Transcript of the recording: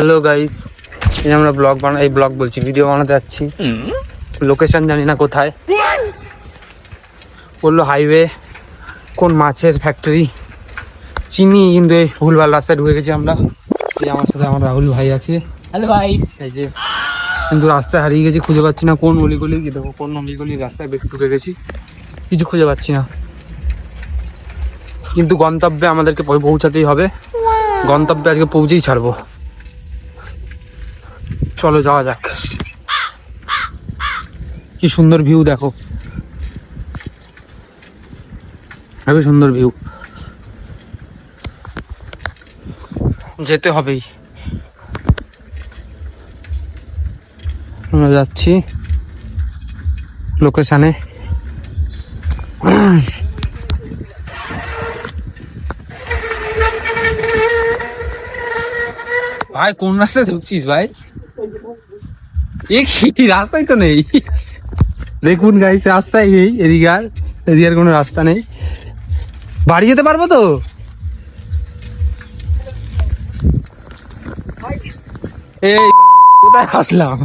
Hello guys, এই আমরা blog বলছি ভিডিও বানাতে যাচ্ছি। লোকেশন জানি না কোথায়, বললো হাইওয়ে, কোন মাছের ফ্যাক্টরি চিনি, কিন্তু এই ভুলভাল রাস্তায় ঢুকে গেছি আমরা। এই আমার সাথে আমার রাহুল ভাই আছে। হ্যালো ভাই। এই যে কিন্তু রাস্তায় হারিয়ে গেছি, খুঁজে পাচ্ছি না কোন অলিগলি, কি দেখো কোন অলিগলি রাস্তায় বেশি ঢুকে গেছি, কিছু খুঁজে পাচ্ছি না। কিন্তু গন্তব্যে আমাদেরকে পৌঁছাতেই হবে, গন্তব্যে আজকে পৌঁছেই ছাড়বো। চলো যাওয়া যাক। কি সুন্দর ভিউ দেখো, খুবই সুন্দর ভিউ, যেতে হবেই। আমরা যাচ্ছি লোকেশনে। ভাই কোন রাস্তায় ঢুকছিস ভাই? কি রাস্তাই তো নেই, দেখুন গাইস, রাস্তায় নেই এদিকে আর কোনো রাস্তা নেই। বাড়ি যেতে পারবো তো? এই কোথায় আসলাম?